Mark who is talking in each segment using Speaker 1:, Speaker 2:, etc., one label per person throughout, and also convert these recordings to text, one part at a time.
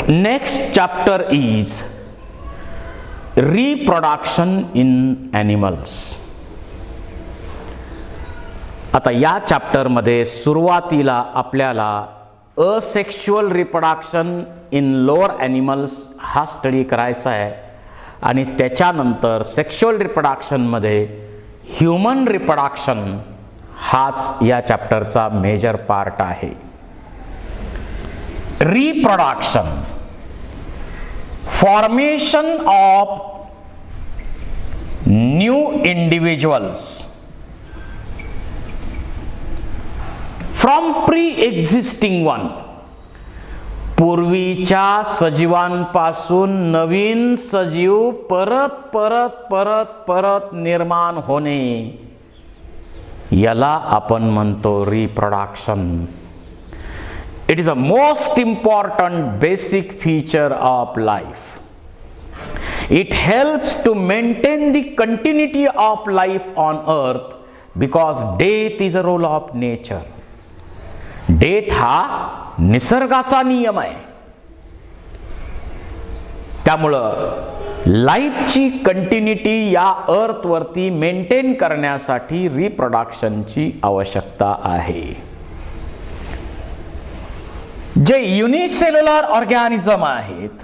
Speaker 1: Next chapter is reproduction in animals. आता या चॅप्टरमध्ये सुरुवातीला आपल्याला asexual reproduction in lower animals हा स्टडी करायचा आहे आणि त्याच्यानंतर सेक्शुअल रिप्रोडक्शनमध्ये ह्युमन रिप्रोडक्शन हाच या चॅप्टरचा मेजर पार्ट आहे. Reproduction, formation of new individuals from pre existing one. पूर्वीच्या सजीवांपासून नवीन सजीव परत परत परत परत निर्माण होणे याला आपण म्हणतो reproduction. It is a most important basic feature of life. It helps to maintain the continuity of life on earth because death is a role of nature. Death हा निसर्गाचा नियम आहे. त्यामुळं लाईफची कंटिन्युटी या अर्थ वरती मेंटेन करण्यासाठी रिप्रोडक्शनची आवश्यकता आहे. जे युनिसेल्युलर ऑर्गॅनिझम आहेत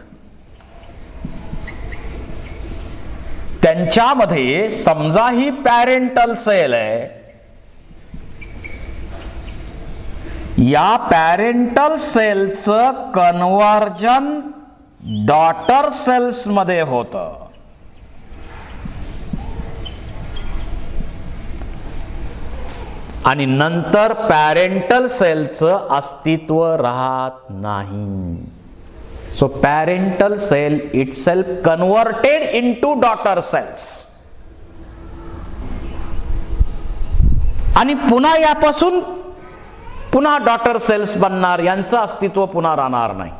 Speaker 1: त्यांच्यामध्ये समजा ही पॅरेंटल सेल आहे, या पॅरेंटल सेलचं कन्व्हर्जन डॉटर सेल्स मध्ये होतं आणि नंतर पॅरेंटल सेलचं अस्तित्व राहत नाही. So parental cell itself converted into daughter cells आणि पुन्हा यापासून पुन्हा डॉटर सेल्स बनणार, यांचं अस्तित्व पुन्हा राहणार नाही.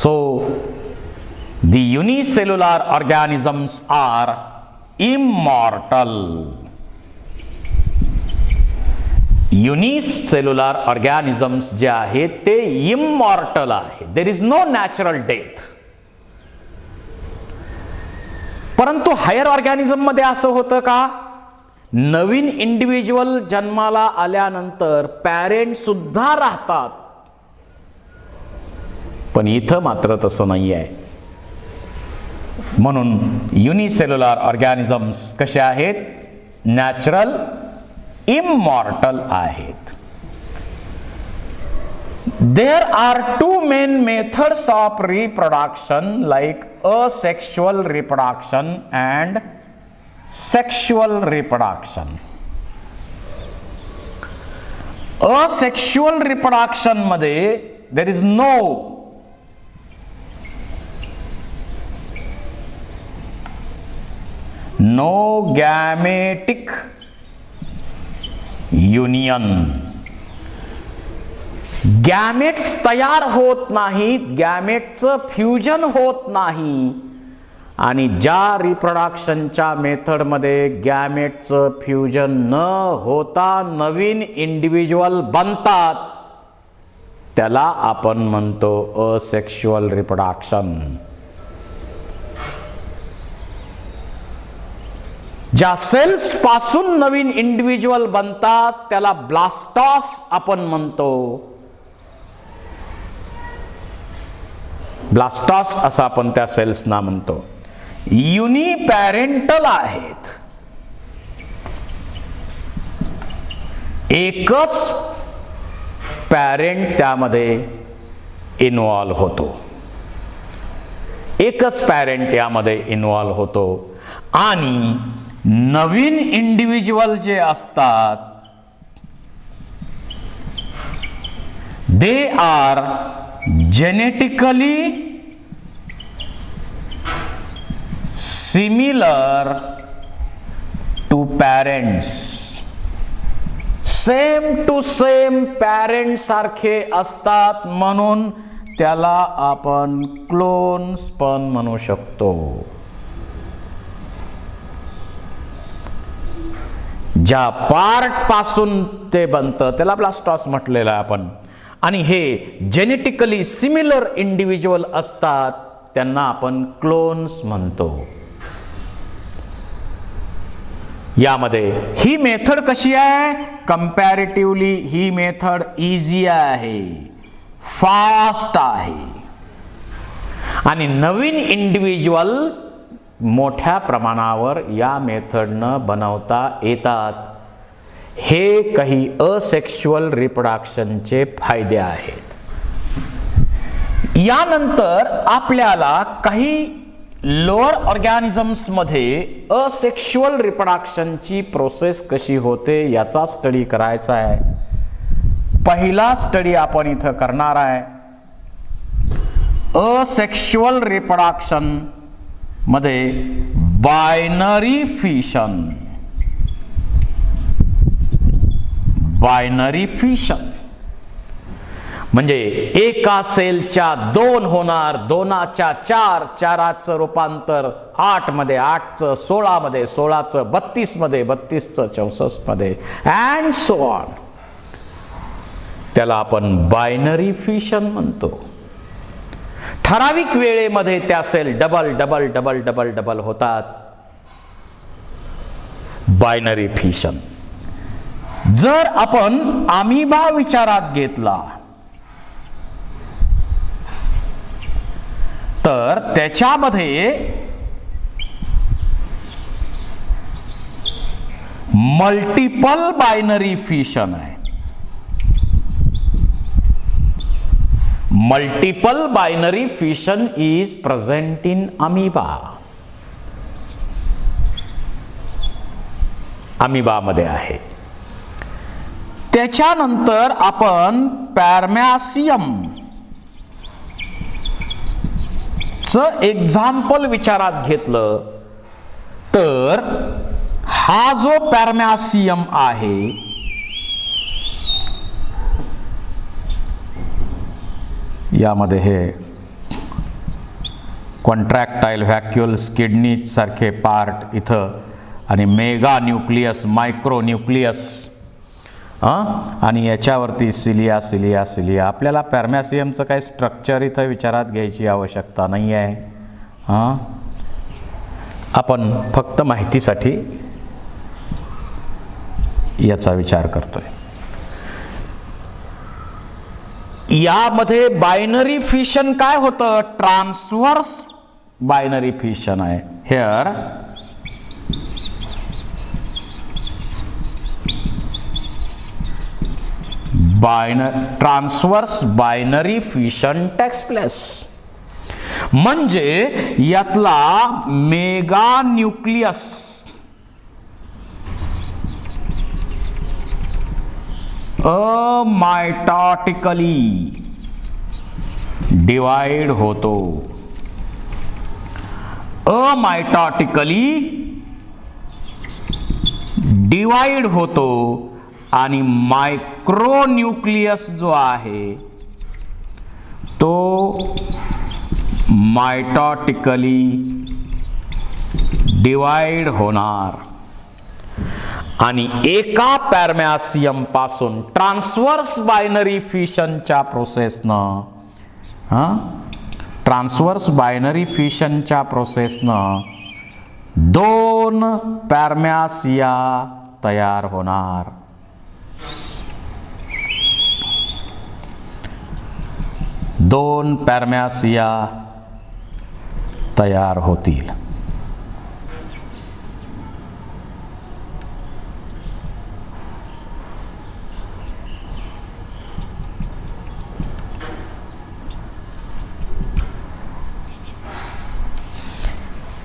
Speaker 1: So the unicellular organisms are immortal. Unicellular organisms जे आहेत ते इमॉर्टल आहे. There is no natural death. परंतु हायर ऑर्गॅनिझम मध्ये असं होतं का, नवीन इंडिव्हिज्युअल जन्माला आल्यानंतर पॅरेंट सुद्धा राहतात, पण इथं मात्र तसं नाही आहे. म्हणून युनिसेल्युलर ऑर्गॅनिझम्स कसे आहेत, नॅचरल इमॉर्टल आहेत. There are two main methods of reproduction like asexual reproduction and sexual reproduction. Asexual reproduction मध्ये there is no gametic union. Gametes तयार होत नाहीत, गॅमेटचं फ्युजन होत नाही. आणि ज्या रिप्रोडक्शनच्या मेथडमध्ये गॅमेटचं फ्युजन न होता नवीन इंडिव्हिज्युअल बनतात त्याला आपण म्हणतो असेक्शुअल रिप्रोडक्शन. ज्या सेल्स पासून नवीन इंडिव्हिज्युअल बनतात त्याला ब्लास्टॉस आपण म्हणतो. ब्लास्टॉस असं आपण त्या सेल्सना म्हणतो. युनिपॅरेंटल आहेत, एकच पॅरेंट त्यामध्ये इन्व्हॉल्व होतो, एकच पॅरेंट यामध्ये इन्व्हॉल्व होतो. आणि नवीन इंडिव्हिज्युअल जे असतात they are genetically similar to parents. Same to same parent सारखे असतात म्हणून त्याला आपण क्लोन्स पण म्हणू शकतो. ज्या पार्ट पासून ते बनतं त्याला ब्लास्टॉस म्हटलेलं आहे आपण. आणि हे जेनेटिकली सिमिलर इंडिव्हिज्युअल असतात, त्यांना आपण क्लोन्स म्हणतो. यामध्ये ही मेथड कशी आहे? कंपॅरेटिव्हली ही मेथड इझी आहे, फास्ट आहे आणि नवीन इंडिव्हिज्युअल मोठ्या प्रमाणावर या मेथडनं बनवता येतात. हे काही असेक्शुअल रिप्रोडक्शनचे फायदे आहेत. यानंतर आपल्याला काही लोअर ऑर्गॅनिझम्स मध्ये असेक्शुअल रिप्रोडक्शनची प्रोसेस कशी होते याचा स्टडी करायचा आहे. पहिला स्टडी आपण इथं करणार आहे. असेक्शुअल रिप्रोडक्शन मध्ये बायनरी फिशन. बायनरी फिशन म्हणजे एका सेलच्या दोन होणार, दोनाच्या चार, चाराचं रूपांतर 8 मध्ये, 8चं 16 मध्ये, 16चं 32 मध्ये, 32चं 64 मध्ये अँड सो ऑन. त्याला आपण बायनरी फिशन म्हणतो. ठराविक वेळेमध्ये त्या cell double double double double double होतात. Binary fission. जर आपण अमिबा विचारात घेतला तर त्याच्यामध्ये मल्टिपल बायनरी फिशन आहे. Multiple binary fission is present in amoeba. Amoeba मध्ये आहे. त्याच्यानंतर आपण पॅरमॅसियम चं एक्झाम्पल विचारात घेतलं तर हा जो पॅरमॅसियम आहे यामध्ये हे कॉन्ट्रॅक्टाईल व्हॅक्युल्स, किडनी सारखे पार्ट इथं आणि मेगा न्यूक्लियस, मायक्रो न्यूक्लियस आणि याच्यावरती सिलिया सिलिया सिलिया. आपल्याला पॅरमॅसियमचं काही स्ट्रक्चर इथं विचारात घ्यायची आवश्यकता नाही आहे. आपण फक्त माहितीसाठी याचा विचार करतोय. यामध्ये बायनरी फिशन काय होतं? ट्रान्सव्हर्स बायनरी फिशन आहे. Here transverse binary fission takes place. म्हणजे यातला मेगा न्यूक्लियस अमायटॉटिकली डिवाइड होतो. अमायटॉटिकली डिवाइड होतो आणि मायक्रो न्यूक्लियस जो आहे तो मायटॉटिकली डिवाइड होणार आणि एका पॅरमॅसियम पासून ट्रान्सव्हर्स बायनरी फिशनच्या प्रोसेसनं दोन पॅरमॅसिया तयार होणार. दोन पॅरमॅसिया तयार होतील.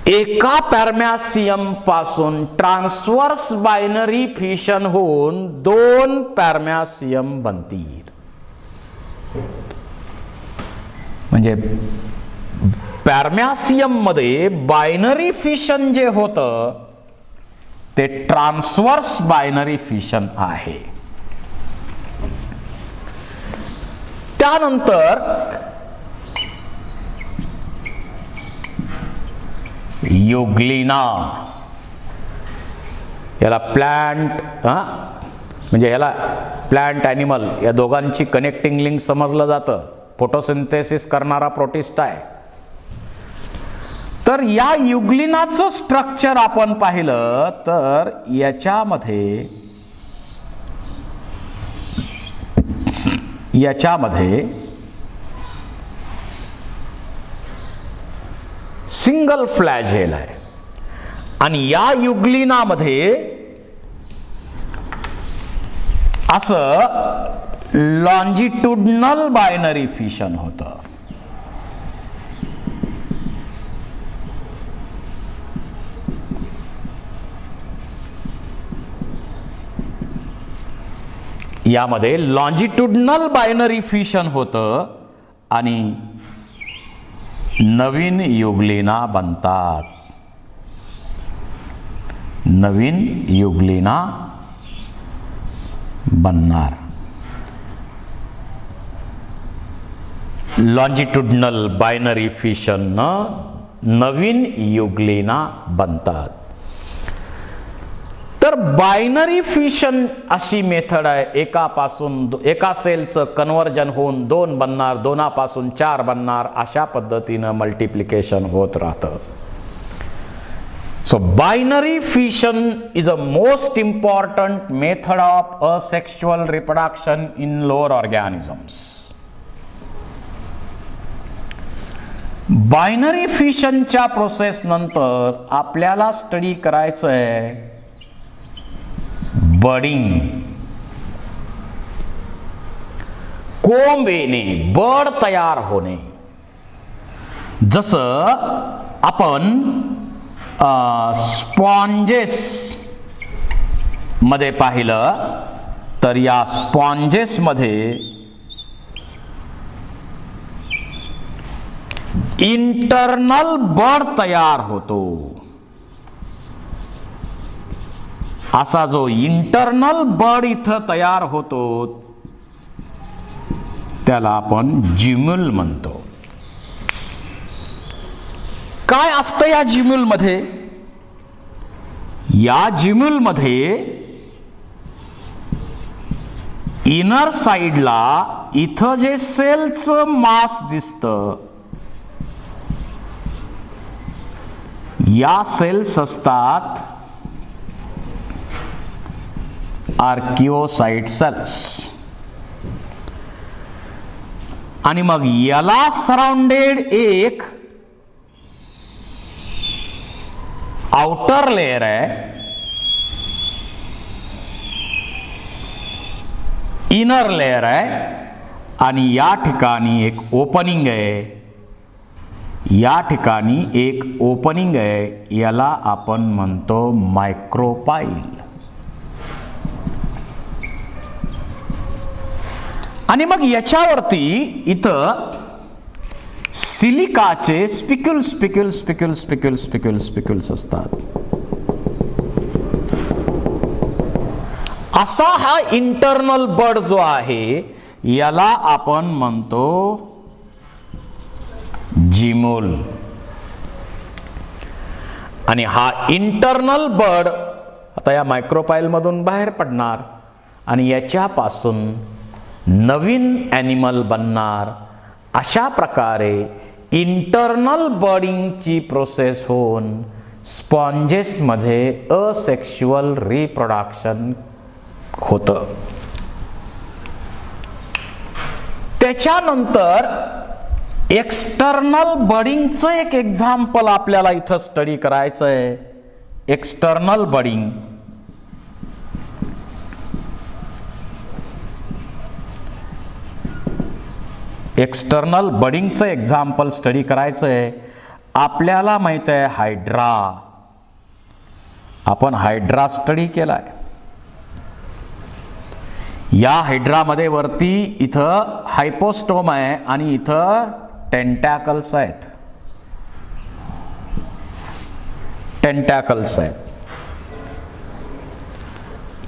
Speaker 1: एका पॅरमॅसियम पासून ट्रान्सव्हर्स बायनरी फिशन होऊन दोन पॅरमॅसियम बनतील. म्हणजे पॅरमॅसियम मध्ये बायनरी फिशन जे होतं ते ट्रान्सव्हर्स बायनरी फिशन आहे. त्यानंतर युग्लिना, याला प्लांट म्हणजे ह्याला प्लांट ॲनिमल या दोघांची कनेक्टिंग लिंक समजलं जातं. फोटोसिंथेसिस करणारा प्रोटिस्ट आहे. तर या युग्लिनाचं स्ट्रक्चर आपण पाहिलं तर याच्यामध्ये सिंगल फ्लॅजेल आहे आणि या युग्लिनामध्ये असं लॉन्जिट्युडनल बायनरी फिशन होतं. यामध्ये लॉन्जिट्युडनल बायनरी फिशन होतं आणि नवीन युग्लिना बनतात. नवीन युग्लिना बनणार. लॉन्जिट्युडनल बायनरी फिशन नवीन युग्लिना बनतात. तर बायनरी फिशन अशी मेथड आहे. एका सेलचं कन्वर्जन होऊन 2 बनणार, 2पासून 4 बनणार, अशा पद्धतीनं मल्टिप्लिकेशन होत राहतं. So binary fission is a most important method of asexual reproduction in lower organisms. Binary फिशनच्या प्रोसेस नंतर आपल्याला स्टडी करायचं आहे बडिंग. कोंब येणे, बड तयार होणे. जसं आपण स्पॉन्जेस मध्ये पाहिलं तर या स्पॉन्जेस मध्ये इंटरनल बड तयार होतो. असा जो इंटरनल बड इथं तयार होतो त्याला आपण जिम्यूल म्हणतो. काय असतं या जिम्यूल मध्ये? या जिम्यूल मध्ये इनर साइडला इथं जे सेलचं मास दिसतं या सेल्स असतात आर्किओसाइट सेल्स आणि मग याला सराउंडेड एक आउटर लेयर आहे, इनर लेयर आहे आणि या ठिकाणी एक ओपनिंग आहे. या ठिकाणी एक ओपनिंग आहे, याला आपण म्हणतो मायक्रोपाईल. आणि मग याच्यावरती इथं सिलिकाचे स्पिक्युल्स असतात. असा हा इंटरनल बड जो आहे याला आपण म्हणतो जिम्यूल. आणि हा इंटरनल बड आता या मायक्रोपाईल मधून बाहेर पडणार आणि याच्यापासून नवीन ॲनिमल बनणार. अशा प्रकारे इंटरनल बडिंगची प्रोसेस होऊन स्पॉन्जेसमध्ये असेक्शुअल रिप्रोडक्शन होतं. त्याच्यानंतर एक्सटर्नल बडिंगचं एक एक्झाम्पल आपल्याला इथं स्टडी करायचं आहे. एक्सटर्नल बडिंग एक्सटर्नल बडिंगचं एक्झाम्पल स्टडी करायचं आहे. आपल्याला माहित आहे हायड्रा, आपण हायड्रा स्टडी केलाय. या हायड्रामध्ये वरती इथं हायपोस्टोम आहे आणि इथं टेंटॅकल्स आहेत.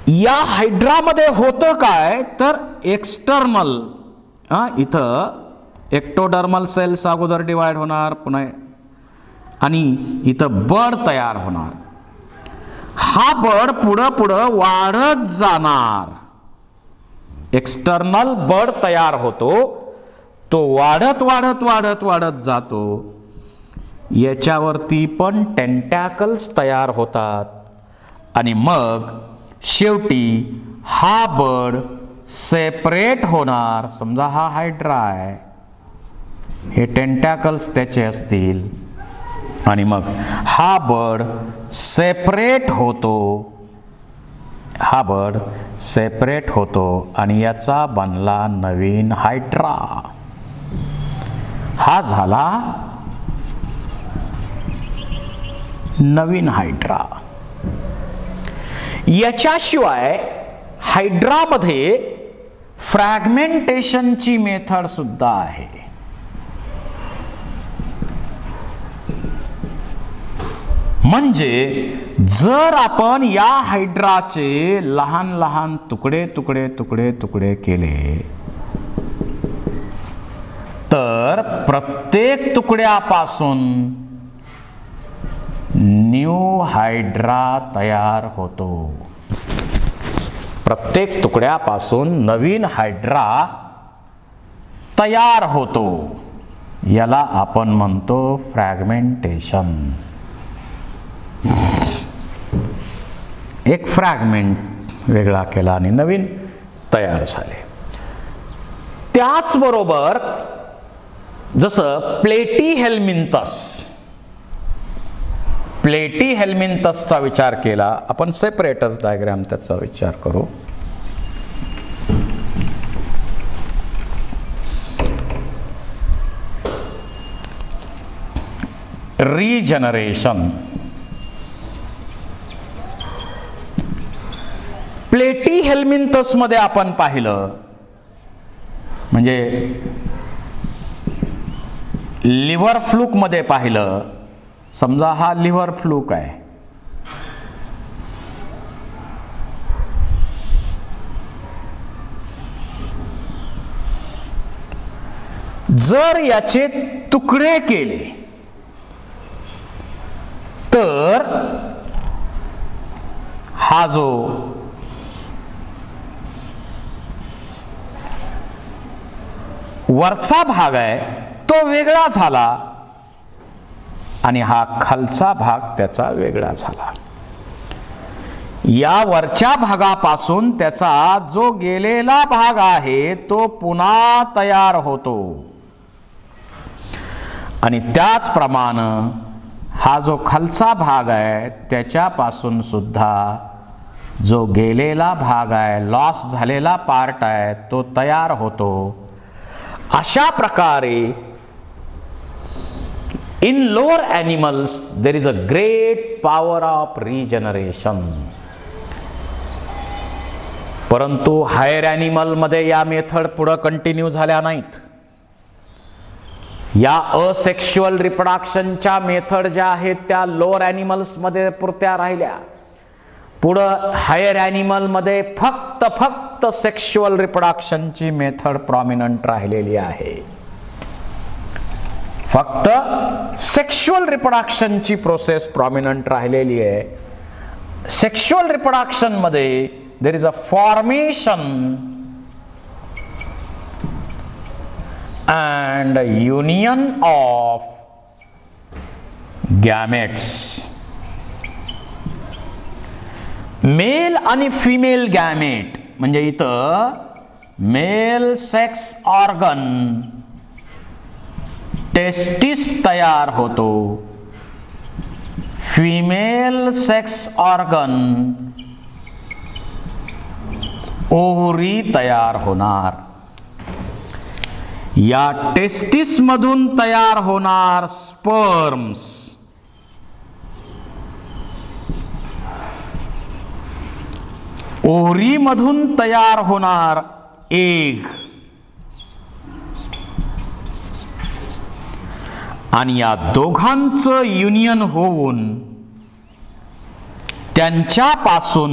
Speaker 1: या हायड्रामध्ये होतं काय तर एक्सटर्नल इथं एक्टोडर्मल सेल्स अगोदर डिवाइड होणार पुन्हा आणि इथं बड तयार होणार. हा बड पुढं वाढत जाणार. एक्सटर्नल बड तयार होतो, तो वाढत वाढत वाढत वाढत जातो. याच्यावरती पण टेंटॅकल्स तयार होतात आणि मग शेवटी हा बड सेपरेट होणार. समजा हा हायड्रा आहे, हे टेंटॅकल्स त्याचे असतील आणि मग हा बड सेपरेट होतो. हा बड सेपरेट होतो आणि याचा बनला नवीन हायड्रा. हा झाला नवीन हायड्रा. याच्याशिवाय हायड्रामध्ये फ्रॅगमेंटेशनची मेथड सुद्धा आहे. म्हणजे जर आपण या हायड्राचे लहान लहान तुकडे तुकडे तुकडे तुकडे केले तर प्रत्येक तुकड्यापासून न्यू हायड्रा तयार होतो. प्रत्येक तुकड्यापासून नवीन हायड्रा तयार होतो. याला आपण म्हणतो फ्रॅगमेंटेशन. एक फ्रॅगमेंट वेगळा केला आणि नवीन तयार झाले. त्याचबरोबर जसं प्लेटी हेल्मिंथसचा विचार केला आपण, सेपरेटच डायग्राम त्याचा विचार करू. रिजनरेशन. प्लेटी हेल्मिंथस मध्ये आपण पाहिलं म्हणजे लिव्हर फ्लूक मध्ये पाहिलं. समजा हा लिव्हर फ्लूक आहे. जर याचे तुकडे केले तर हा जो वरचा भाग आहे तो वेगळा झाला आणि हा खालचा भाग त्याचा वेगळा झाला. या वरच्या भागापासून त्याचा जो गेलेला भाग आहे तो पुन्हा तयार होतो आणि त्याचप्रमाणे हा जो खालचा भाग आहे त्याच्यापासून सुद्धा जो गेलेला भाग आहे, लॉस झालेला पार्ट आहे, तो तयार होतो. अशा प्रकारे in lower animals there is a great power of regeneration. परंतु हायर ॲनिमल मध्ये या मेथड पुढे कंटिन्यू झाल्या नाहीत. या असेक्शुअल रिप्रोडक्शनच्या मेथड ज्या आहेत त्या लोअर ॲनिमल्स मध्ये पुरत्या राहिल्या. पुढं हायर ॲनिमल मध्ये फक्त सेक्शुअल रिप्रोडक्शनची मेथड प्रॉमिनंट राहिलेली आहे. फक्त सेक्शुअल रिप्रोडक्शनची प्रोसेस प्रॉमिनंट राहिलेली आहे. सेक्शुअल रिप्रोडक्शन मध्ये there is a formation and union of gametes. Male आणि फिमेल गॅमेट म्हणजे इथं मेल सेक्स ऑर्गन टेस्टिस तयार होतो, फिमेल सेक्स ऑर्गन ओव्हरी तयार होणार. या टेस्टिस मधून तयार होणार स्पर्म्स, ओव्हरी मधून तयार होणार एग आणि या दोघांचं युनियन होऊन त्यांच्यापासून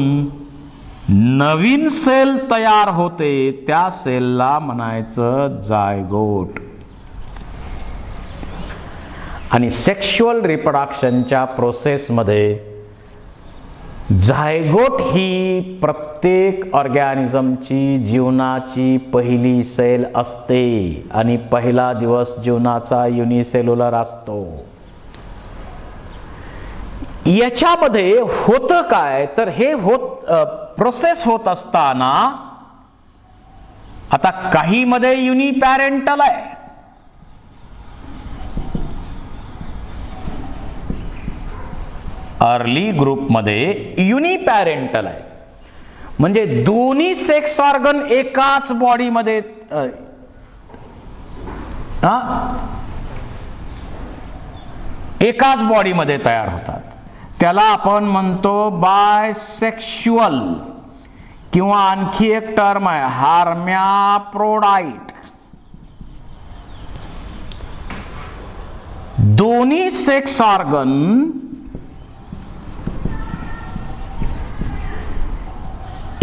Speaker 1: नवीन सेल तयार होते. त्या सेलला म्हणायचं जायगोट. आणि सेक्शुअल रिप्रोडक्शनच्या प्रोसेसमध्ये झायगोट ही प्रत्येक ऑर्गॅनिझमची जीवनाची पहिली सेल असते आणि पहिला दिवस जीवनाचा युनिसेल्युलर असतो. याच्यामध्ये होतं काय तर हे प्रोसेस होत असताना आता काही मध्ये युनिपॅरेंटल आहे, अर्ली ग्रुपमध्ये युनिपॅरेंटल आहे, म्हणजे दोन्ही सेक्स ऑर्गन एकाच बॉडीमध्ये एकाच बॉडीमध्ये तयार होतात. त्याला आपण म्हणतो बायसेक्शुअल, किंवा आणखी एक टर्म आहे हार्मॅफ्रोडाइट. दोन्ही सेक्स ऑर्गन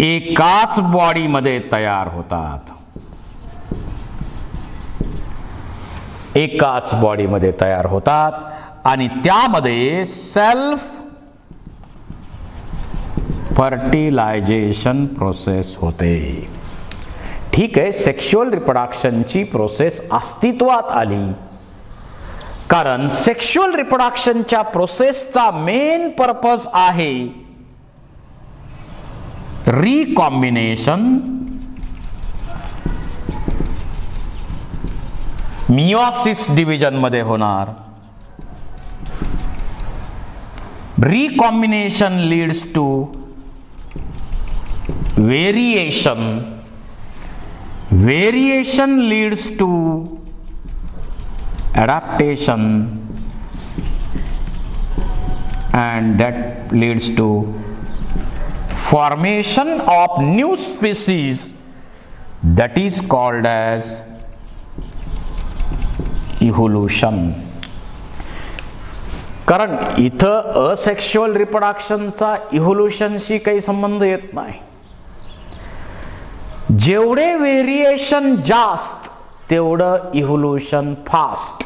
Speaker 1: एकाच बॉडीमध्ये तयार होतात, एकाच बॉडीमध्ये तयार होतात आणि त्यामध्ये सेल्फ फर्टिलायझेशन प्रोसेस होते. ठीक आहे, सेक्शुअल रिप्रोडक्शनची प्रोसेस अस्तित्वात आली कारण सेक्शुअल रिप्रोडक्शनच्या प्रोसेसचा मेन पर्पज आहे रिकॉम्बिनेशन, मियोसिस डिव्हिजन मध्ये होणार. Recombination leads to variation, variation leads to adaptation, and that leads to formation of new species that is called as evolution. कारण इथं असेक्शुअल रिप्रोडक्शनचा इव्होल्यूशनशी काही संबंध येत नाही. जेवढे व्हेरिएशन जास्त तेवढं इव्होल्यूशन फास्ट,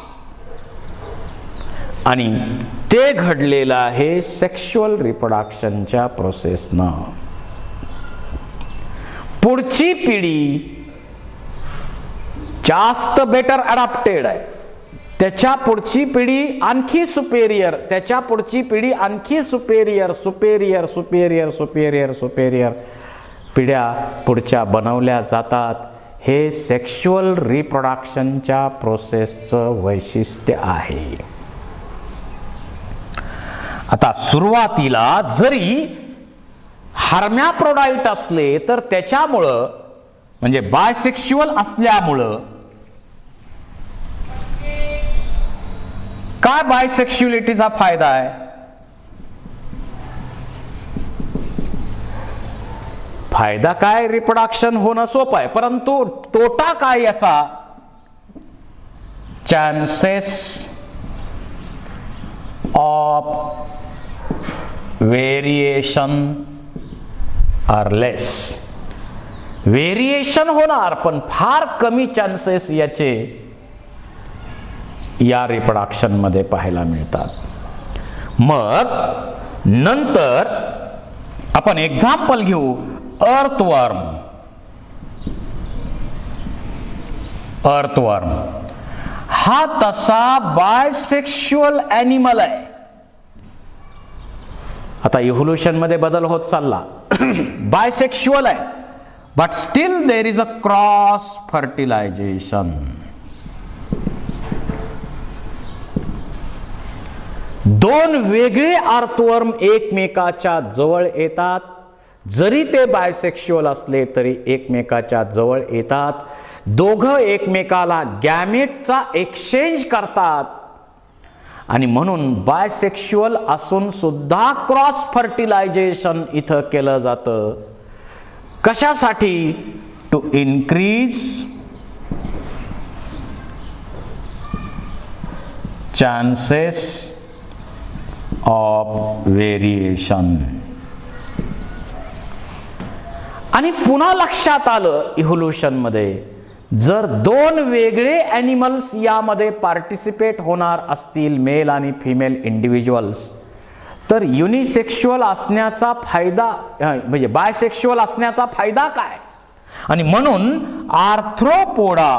Speaker 1: आणि ते घडलेलं आहे सेक्शुअल रिप्रोडक्शनच्या प्रोसेसनं. पुढची पिढी जास्त बेटर अडॅप्टेड आहे, त्याच्या पुढची पिढी आणखी सुपेरियर, त्याच्या पुढची पिढी आणखी superior, superior superior superior superior पिढ्या पुढच्या बनवल्या जातात. हे सेक्शुअल रिप्रोडक्शनच्या प्रोसेसचं वैशिष्ट्य आहे. आता सुरुवातीला जरी हार्मॅफ्रोडाइट असले तर त्याच्यामुळं म्हणजे बायसेक्शुअल असल्यामुळं काय बायसेक्शुअलिटीचा फायदा आहे? फायदा काय, रिप्रोडक्शन होणं सोपं आहे, परंतु तोटा काय याचा? Chances of variation are less. Variation होणार पण फार कमी चान्सेस याचे या रिप्रोडक्शन मध्ये पाहायला मिळतात. मग नंतर आपण एक्झाम्पल घेऊ, अर्थवर्म. अर्थवर्म हा तसा बायसेक्शुअल ॲनिमल आहे. आता इव्होल्यूशन मध्ये बदल होत चालला, बायसेक्शुअल आहे, but still there is a cross fertilisation. दोन वेगळे अर्थवर्म एकमेकाच्या जवळ येतात, जरी ते बायसेक्शुअल असले तरी एकमेकाच्या जवळ येतात. दोघं एकमेकाला गॅमेटचा एक्सचेंज करतात आणि म्हणून बायसेक्शुअल असून सुद्धा क्रॉस फर्टिलायझेशन इथं केलं जातं. कशासाठी? To increase chances of variation. आणि पुन्हा लक्षात आलं इव्होल्यूशन मध्ये, जर दोन वेगळे ॲनिमल्स यामध्ये पार्टिसिपेट होणार असतील, मेल आणि फिमेल इंडिव्हिज्युअल्स, तर युनिसेक्शुअल असण्याचा फायदा म्हणजे बायसेक्शुअल असण्याचा फायदा काय? आणि म्हणून आर्थ्रोपोडा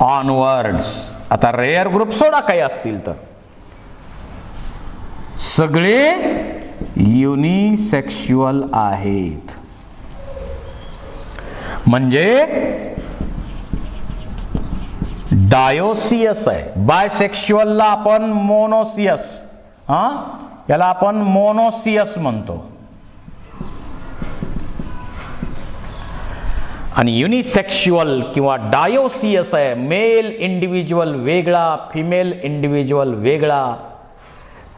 Speaker 1: ऑनवर्ड्स, आता रेअर ग्रुप सोडा काही असतील तर, सगळे युनिसेक्शुअल आहेत. म्हणजे डायोसियस आहे. बायसेक्शुअलला आपण मोनोसियस, याला आपण मोनोसियस म्हणतो. आणि युनिसेक्शुअल किंवा डायोसियस आहे. मेल इंडिव्हिज्युअल वेगळा, फिमेल इंडिव्हिज्युअल वेगळा.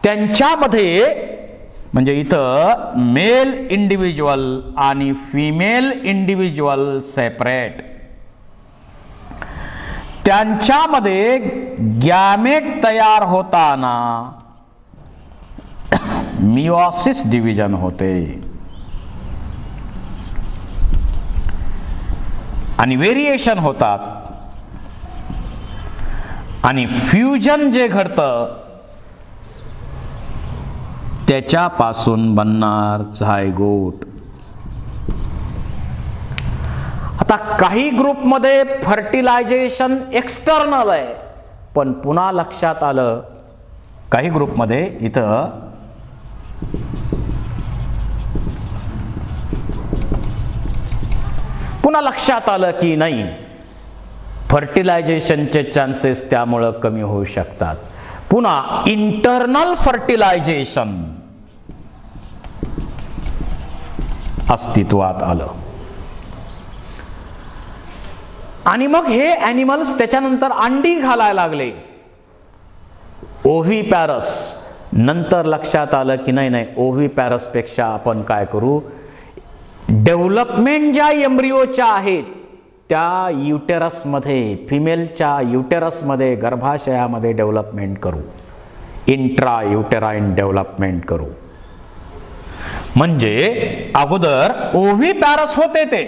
Speaker 1: त्यांच्यामध्ये म्हणजे इथं मेल इंडिव्हिज्युअल आणि फिमेल इंडिव्हिज्युअल सेपरेट. त्यांच्यामध्ये गॅमेट तयार होताना मिओसिस डिव्हिजन होते आणि व्हेरिएशन होतात. आणि फ्युजन जे घडतं त्याच्यापासून बनणार झायगोट. आता काही ग्रुपमध्ये फर्टिलायझेशन एक्सटर्नल आहे, पण पुन्हा लक्षात आलं काही ग्रुपमध्ये इथं पुन्हा लक्षात आलं की नाही, फर्टिलायझेशनचे चान्सेस त्यामुळं कमी होऊ शकतात. पुन्हा इंटरनल फर्टिलायझेशन अस्तित्वात आलं. आणि मग हे ॲनिमल्स त्याच्यानंतर अंडी घालायला लागले, ओव्हीपॅरस. नंतर लक्षात आलं की नाही, ओव्हीपॅरस पेक्षा आपण काय करू, डेव्हलपमेंट ज्या एम्ब्रिओच्या आहेत त्या युटेरसमध्ये, फिमेलच्या युटेरसमध्ये, गर्भाशयामध्ये डेव्हलपमेंट करू, इंट्रा युटेराइन डेव्हलपमेंट करू. म्हणजे अगोदर ओव्हीपॅरस होते ते,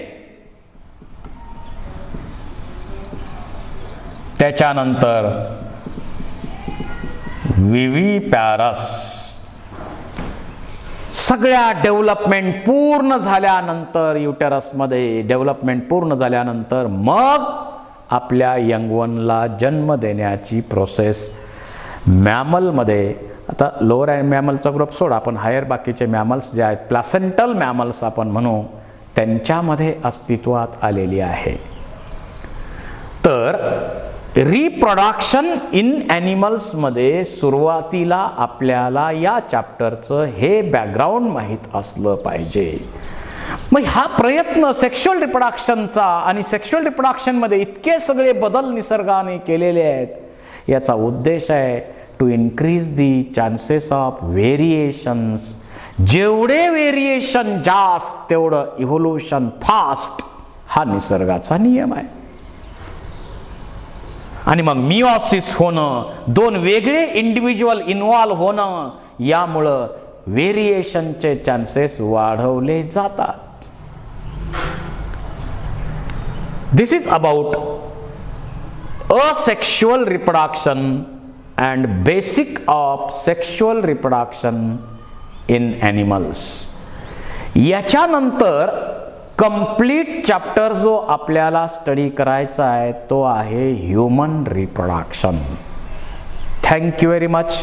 Speaker 1: त्याच्यानंतर विव्हिपॅरस. सगळ्या डेव्हलपमेंट पूर्ण झाल्यानंतर, युटेरसमध्ये डेव्हलपमेंट पूर्ण झाल्यानंतर मग आपल्या यंगवनला जन्म देण्याची प्रोसेस मॅमलमध्ये, आता लोअर मॅमलचा ग्रुप सोडा, आपण हायर बाकीचे मॅमल्स जे आहेत, प्लॅसेंटल मॅमल्स आपण म्हणू, त्यांच्यामध्ये अस्तित्वात आलेली आहे. तर रिप्रोडक्शन इन ॲनिमल्समध्ये सुरुवातीला आपल्याला या चॅप्टरचं हे बॅकग्राऊंड माहीत असलं पाहिजे. मग हा प्रयत्न सेक्शुअल रिप्रोडक्शनचा, आणि सेक्शुअल रिप्रोडक्शनमध्ये इतके सगळे बदल निसर्गाने केलेले आहेत, याचा उद्देश आहे to increase the chances of variations. जेवढे व्हेरिएशन जास्त तेवढं इव्होल्युशन फास्ट, हा निसर्गाचा नियम आहे. आणि मग मिओसिस होणं, दोन वेगळे इंडिव्हिज्युअल इन्व्हॉल्व होणं, यामुळं व्हेरिएशनचे चान्सेस वाढवले जातात. This is about asexual reproduction and basic of sexual reproduction in animals. याच्यानंतर कंप्लीट चॅप्टर जो आपल्याला स्टडी करायचा आहे तो आहे human reproduction. Thank you very much.